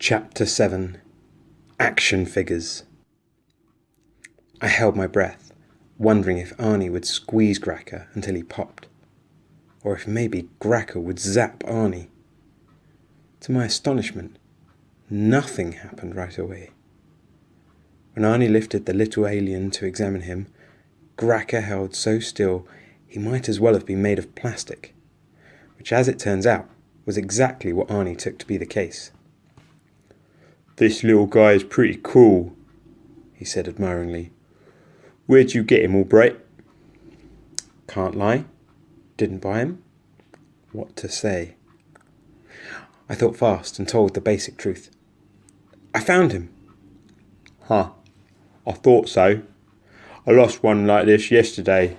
Chapter 7. Action Figures. I held my breath, wondering if Arnie would squeeze Gracker until he popped, or if maybe Gracker would zap Arnie. To my astonishment, nothing happened right away. When Arnie lifted the little alien to examine him, Gracker held so still he might as well have been made of plastic, which, as it turns out, was exactly what Arnie took to be the case. "This little guy is pretty cool," he said admiringly. "Where'd you get him, all bright?" Can't lie. Didn't buy him. What to say? I thought fast and told the basic truth. I found him. "Huh, I thought so. I lost one like this yesterday."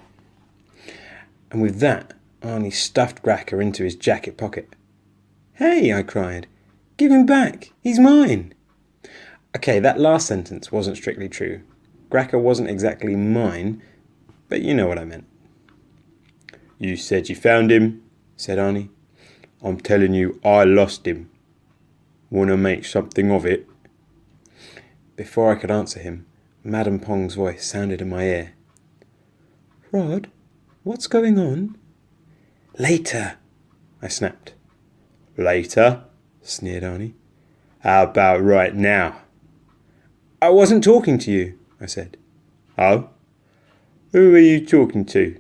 And with that, Arnie stuffed Gracker into his jacket pocket. "Hey," I cried. "Give him back. He's mine." Okay, that last sentence wasn't strictly true. Gracker wasn't exactly mine, but you know what I meant. "You said you found him," said Arnie. "I'm telling you, I lost him. Wanna make something of it?" Before I could answer him, Madame Pong's voice sounded in my ear. "Rod, what's going on?" "Later," I snapped. "Later?" sneered Arnie. "How about right now?" "I wasn't talking to you," I said. "Oh? Who are you talking to?"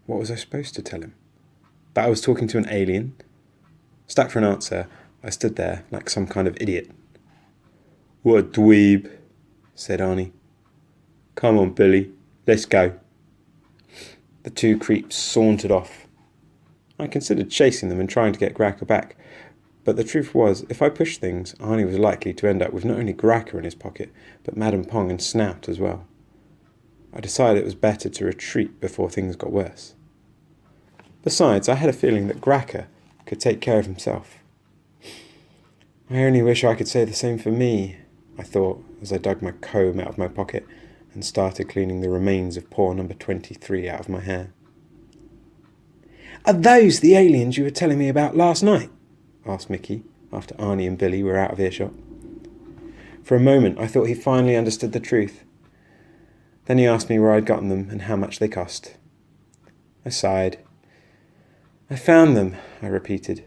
What was I supposed to tell him? That I was talking to an alien? Stuck for an answer, I stood there like some kind of idiot. "What a dweeb," said Arnie. "Come on, Billy, let's go." The two creeps sauntered off. I considered chasing them and trying to get Gracker back, but the truth was, if I pushed things, Arnie was likely to end up with not only Gracker in his pocket, but Madame Pong and Snout as well. I decided it was better to retreat before things got worse. Besides, I had a feeling that Gracker could take care of himself. I only wish I could say the same for me, I thought, as I dug my comb out of my pocket and started cleaning the remains of paw number 23 out of my hair. "Are those the aliens you were telling me about last night?" asked Mickey, after Arnie and Billy were out of earshot. For a moment I thought he finally understood the truth. Then he asked me where I'd gotten them and how much they cost. I sighed. "I found them," I repeated.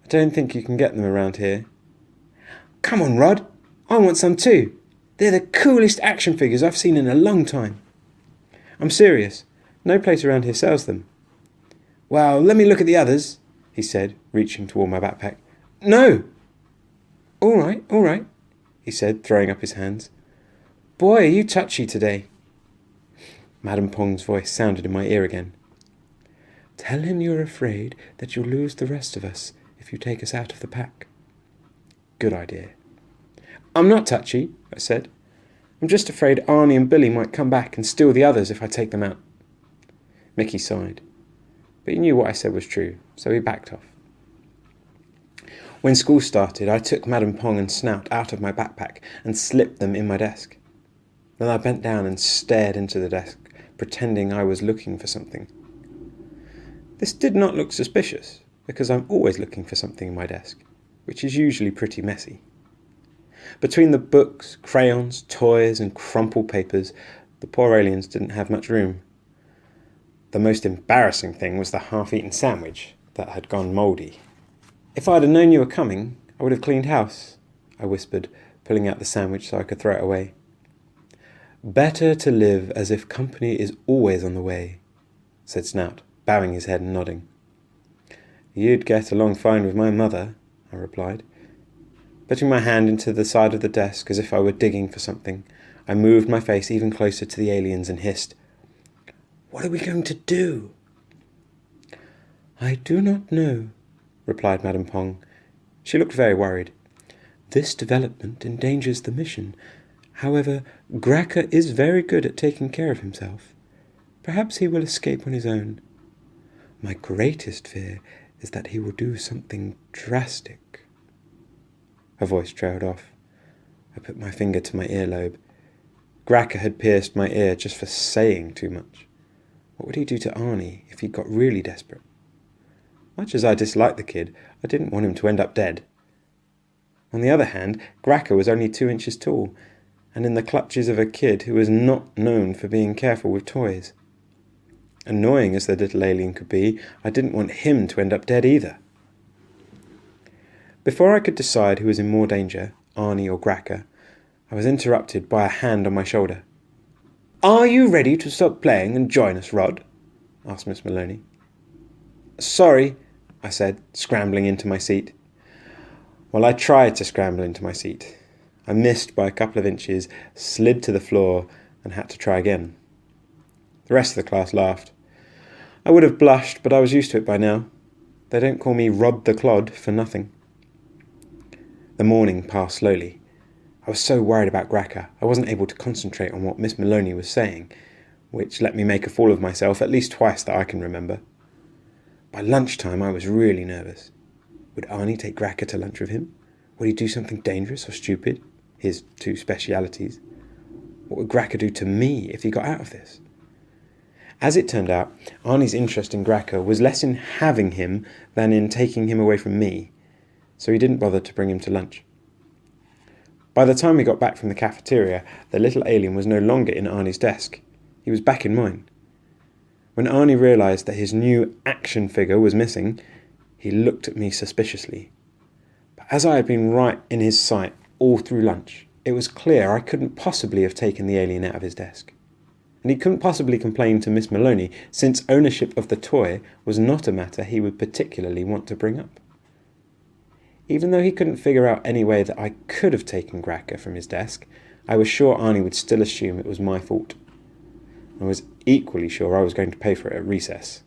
"I don't think you can get them around here." "Come on, Rod. I want some too. They're the coolest action figures I've seen in a long time." "I'm serious. No place around here sells them." "Well, let me look at the others," he said, reaching toward my backpack. "No!" All right, he said, throwing up his hands. "Boy, are you touchy today." Madame Pong's voice sounded in my ear again. "Tell him you're afraid that you'll lose the rest of us if you take us out of the pack." Good idea. "I'm not touchy," I said. "I'm just afraid Arnie and Billy might come back and steal the others if I take them out." Mickey sighed, but he knew what I said was true, so he backed off. When school started, I took Madame Pong and Snout out of my backpack and slipped them in my desk. Then I bent down and stared into the desk, pretending I was looking for something. This did not look suspicious, because I'm always looking for something in my desk, which is usually pretty messy. Between the books, crayons, toys, and crumpled papers, the poor aliens didn't have much room. The most embarrassing thing was the half-eaten sandwich that had gone mouldy. "If I'd have known you were coming, I would have cleaned house," I whispered, pulling out the sandwich so I could throw it away. "Better to live as if company is always on the way," said Snout, bowing his head and nodding. "You'd get along fine with my mother," I replied. Putting my hand into the side of the desk as if I were digging for something, I moved my face even closer to the aliens and hissed, "What are we going to do?" "I do not know," replied Madame Pong. She looked very worried. "This development endangers the mission. However, Gracker is very good at taking care of himself. Perhaps he will escape on his own. My greatest fear is that he will do something drastic." Her voice trailed off. I put my finger to my earlobe. Gracker had pierced my ear just for saying too much. What would he do to Arnie if he got really desperate? Much as I disliked the kid, I didn't want him to end up dead. On the other hand, Gracker was only 2 inches tall, and in the clutches of a kid who was not known for being careful with toys. Annoying as the little alien could be, I didn't want him to end up dead either. Before I could decide who was in more danger, Arnie or Gracker, I was interrupted by a hand on my shoulder. "Are you ready to stop playing and join us, Rod?" asked Miss Maloney. "Sorry," I said, scrambling into my seat. Well, I tried to scramble into my seat. I missed by a couple of inches, slid to the floor, and had to try again. The rest of the class laughed. I would have blushed, but I was used to it by now. They don't call me Rod the Clod for nothing. The morning passed slowly. I was so worried about Gracker, I wasn't able to concentrate on what Miss Maloney was saying, which let me make a fool of myself at least twice that I can remember. By lunchtime, I was really nervous. Would Arnie take Gracker to lunch with him? Would he do something dangerous or stupid? His two specialities. What would Gracker do to me if he got out of this? As it turned out, Arnie's interest in Gracker was less in having him than in taking him away from me, so he didn't bother to bring him to lunch. By the time we got back from the cafeteria, the little alien was no longer in Arnie's desk. He was back in mine. When Arnie realised that his new action figure was missing, he looked at me suspiciously. But as I had been right in his sight all through lunch, it was clear I couldn't possibly have taken the alien out of his desk. And he couldn't possibly complain to Miss Maloney, since ownership of the toy was not a matter he would particularly want to bring up. Even though he couldn't figure out any way that I could have taken Gracker from his desk, I was sure Arnie would still assume it was my fault. I was equally sure I was going to pay for it at recess.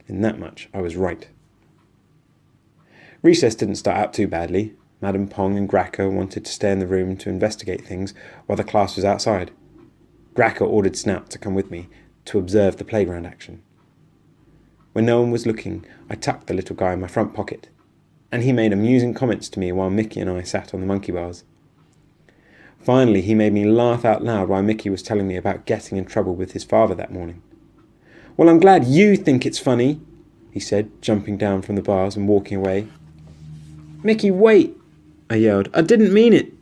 In that much, I was right. Recess didn't start out too badly. Madame Pong and Gracker wanted to stay in the room to investigate things while the class was outside. Gracker ordered Snout to come with me to observe the playground action. When no one was looking, I tucked the little guy in my front pocket, and he made amusing comments to me while Mickey and I sat on the monkey bars. Finally, he made me laugh out loud while Mickey was telling me about getting in trouble with his father that morning. "Well, I'm glad you think it's funny," he said, jumping down from the bars and walking away. "Mickey, wait!" I yelled. "I didn't mean it!"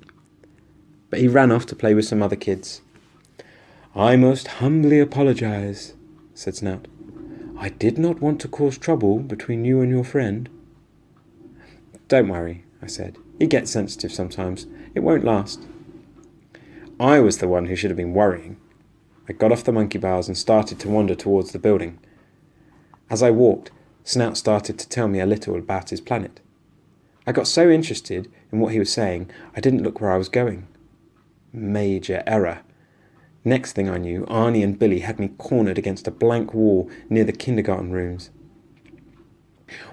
But he ran off to play with some other kids. "I most humbly apologise," said Snout. "I did not want to cause trouble between you and your friend." "Don't worry," I said. "He gets sensitive sometimes. It won't last." I was the one who should have been worrying. I got off the monkey bars and started to wander towards the building. As I walked, Snout started to tell me a little about his planet. I got so interested in what he was saying, I didn't look where I was going. Major error. Next thing I knew, Arnie and Billy had me cornered against a blank wall near the kindergarten rooms.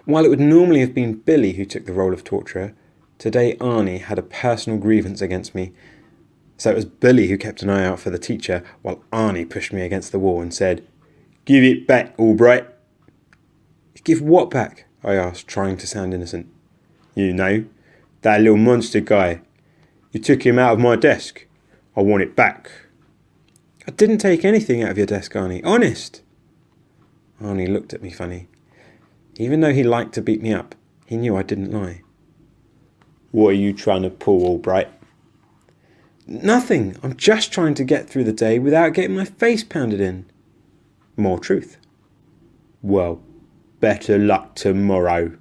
While it would normally have been Billy who took the role of torturer, today Arnie had a personal grievance against me. So it was Billy who kept an eye out for the teacher, while Arnie pushed me against the wall and said, "Give it back, Albright." "Give what back?" I asked, trying to sound innocent. "You know, that little monster guy. You took him out of my desk. I want it back." "I didn't take anything out of your desk, Arnie. Honest." Arnie looked at me funny. Even though he liked to beat me up, he knew I didn't lie. "What are you trying to pull, Albright?" "Nothing. I'm just trying to get through the day without getting my face pounded in." "More truth." "Well, better luck tomorrow,"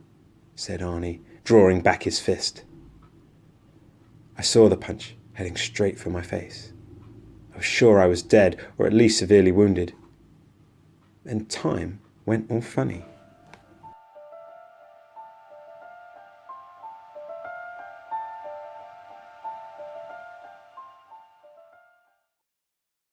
said Arnie, drawing back his fist. I saw the punch heading straight for my face. I was sure I was dead, or at least severely wounded. Then time went all funny.